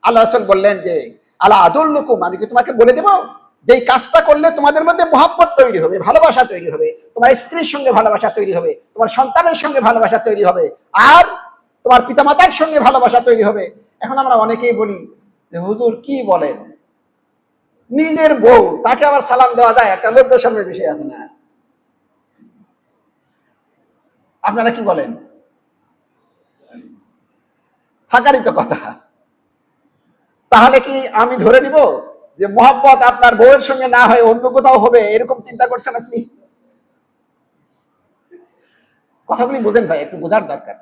আল্লাহ রাসূল বললেন যে আলা আদুল্লুকুম, আমি কি তোমাকে বলে দেব যে কাজটা করলে তোমাদের মধ্যে মহব্বত তৈরি হবে, ভালোবাসা তৈরি হবে, তোমার স্ত্রীর সঙ্গে ভালোবাসা তৈরি হবে, তোমার সন্তানের সঙ্গে ভালোবাসা তৈরি হবে, আর তোমার পিতামাতার সঙ্গে ভালোবাসা তৈরি হবে। এখন আমরা অনেকেই বলি যে হুজুর কি বলেন, নিজের বউ তাকে আবার সালাম দেওয়া যায়? একটা লজ্জা শরমের বিষয় আছে না? আপনারা কি বলেন? থাকারই তো কথা। তাহলে কি আমি ধরে নিব যে মহব্বত আপনার বউয়ের সঙ্গে না হয় অন্য কোথাও হবে, এরকম চিন্তা করছেন আপনি? কথাগুলি বুঝেন ভাই, একটু বোঝার দরকার।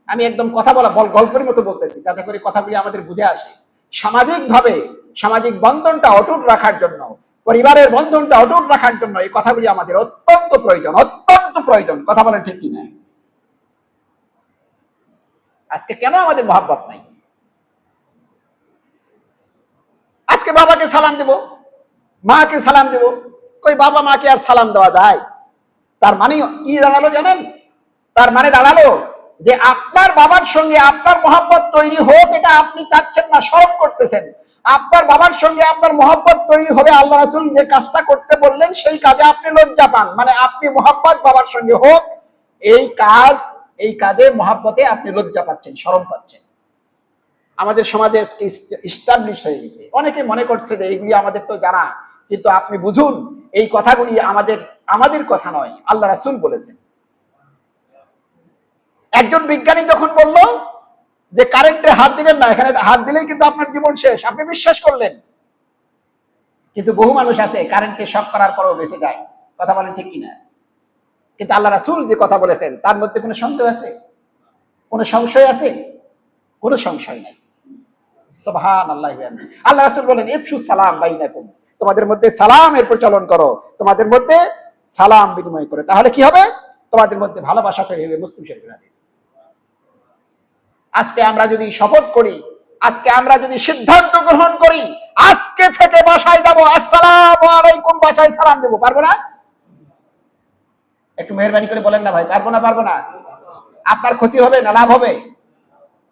আমি একদম কথা বলা গল্পের মতো বলতেছি, যাতে করে কথাগুলি আমাদের বুঝে আসে। সামাজিকভাবে সামাজিক বন্ধনটা অটুট রাখার জন্য, পরিবারের বন্ধনটা অটুট রাখার জন্য এই কথাগুলি আমাদের অত্যন্ত প্রয়োজন, অত্যন্ত প্রয়োজন। কথা বলেন ঠিক কিনা? আজকে কেন আমাদের মহব্বত নাই? আজকে বাবাকে সালাম দেব, মাকে সালাম দেব, কই বাবা মাকে আর সালাম দেওয়া যায়? তার মানে কি দাঁড়ালো জানেন? তার মানে দাঁড়ালো যে আপনার বাবার সঙ্গে আপনার মহব্বত তৈরি হোক, এটা আপনি চাচ্ছেন না, শরম করতেছেন। আপনার বাবার সঙ্গে আপনার মহব্বত তৈরি হবে, আল্লাহ রাসূল যে কাজটা করতে বললেন সেই কাজে আপনি লজ্জা পান। মানে আপনি মহব্বত বাবার সঙ্গে হোক, এই কাজে মহব্বতে আপনি লজ্জা পাচ্ছেন, শরম পাচ্ছেন। আমাদের সমাজে ইস্টাবলিশ হয়ে গেছে। অনেকে মনে করছে যে এইগুলি আমাদের তো জানা, কিন্তু আপনি বুঝুন এই কথাগুলি আমাদের কথা নয়, আল্লাহ রাসূল বলেছেন। একজন বিজ্ঞানী যখন বলল যে কারেন্টে হাত দিবেন না, এখানে হাত দিলেই কিন্তু আপনার জীবন শেষ, আপনি বিশ্বাস করলেন। কিন্তু বহু মানুষ আছে কারেন্টে শক করার পরেও বেঁচে যায়। কথা বলেন ঠিক কিনা? কিন্তু আল্লাহ রাসূল যে কথা বলেছেন তার মধ্যে কোনো সন্দেহ আছে? কোনো সংশয় আছে? কোনো সংশয় নাই। সুবহানাল্লাহ। আল্লাহ রাসূল বলেন ইফশু সালাম বাইনাকুম, তোমাদের মধ্যে সালামের প্রচলন করো, তোমাদের মধ্যে সালাম বিনিময় করো, তাহলে কি হবে? তোমাদের মধ্যে ভালোবাসা তৈরি হবে। মুসলিম শরীফের হাদিস। আজকে আমরা যদি শপথ করি, আজকে আমরা যদি সিদ্ধান্ত গ্রহণ করি, আজকে থেকে বাসায় যাব, আসসালামু আলাইকুম, বাসায় সালাম দেব, পারবো না? একটু মেহরবানি করে বলেন না ভাই, পারবো না? পারবো না? আপনার ক্ষতি হবে না লাভ হবে?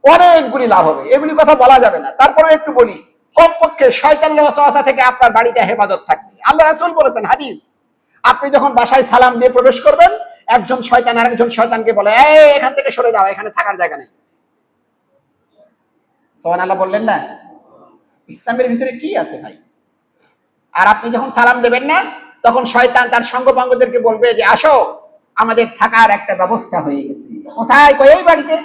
অনেকগুলি লাভ হবে, এগুলি কথা বলা যাবে না। তারপরে একটু বলি, কমপক্ষে শয়তানের ওয়াসওয়াসা থেকে আপনার বাড়িটা হেফাজত থাকবে। আল্লাহ রাসূল বলেছেন হাদিস, আপনি যখন বাসায় সালাম দিয়ে প্রবেশ করবেন, একজন শয়তান আরেকজন শয়তানকে বলে, এই এখান থেকে সরে যাও, এখানে থাকার জায়গা নেই। সুবহানাল্লাহ বললেন না? ইসলামের ভিতরে কি আছে ভাই? আর আপনি যখন সালাম দেবেন না, তখন শয়তান তার সঙ্গপাঙ্গদেরকে বলবে যে আসো, আমাদের থাকার একটা ব্যবস্থা হয়ে গেছে। কোথায়? কই? এই বাড়িতে।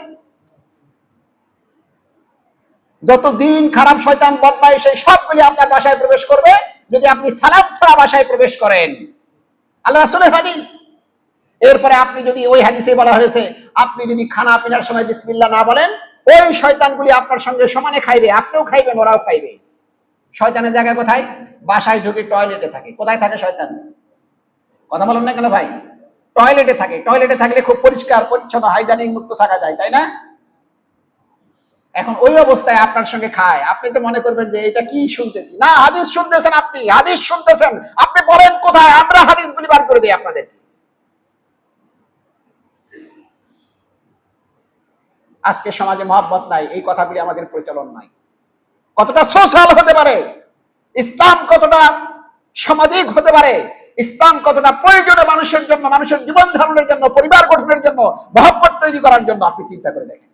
যতদিন খারাপ শয়তান বদমাই সেই সবগুলি আপনার বাসায় প্রবেশ করবে যদি আপনি সালাম ছাড়া বাসায় প্রবেশ করেন। আল্লাহ রাসূলের হাদিস। এরপরে আপনি যদি, ওই হাদিসে বলা হয়েছে, আপনি যদি খানা পিনার সময় বিসমিল্লাহ না বলেন, ওই শয়তানগুলি আপনার সঙ্গে সমানে খাইবে, আপনিও খাইবেন, ওরাও খাইবে। শয়তানের জায়গা কোথায়? বাসায় ঢুকে টয়লেটে থাকে। কোথায় থাকে শয়তান? কথা বলেন না কেন ভাই? টয়লেটে থাকে। টয়লেটে থাকলে খুব পরিষ্কার পরিচ্ছন্ন হাইজেনিক মুক্ত থাকা যায়, তাই না? এখন ওই অবস্থায় আপনার সঙ্গে খায়, আপনি তো মনে করবেন যে এটা কি শুনতেছি। না, হাদিস শুনতেছেন আপনি, হাদিস শুনতেছেন আপনি, বলেন কোথায়? আমরা হাদিসগুলি বার করে দিই আপনাদের। আজকে সমাজে মহব্বত নাই, এই কথাগুলি আমাদের প্রচলন নাই। কতটা সোশ্যাল হতে পারে ইসলাম, কতটা সামাজিক হতে পারে ইসলাম, কতটা প্রয়োজনীয় মানুষের জন্য, মানুষের জীবন ধারণের জন্য, পরিবার গঠনের জন্য, মহব্বত তৈরি করার জন্য, আপনি চিন্তা করে দেখেন।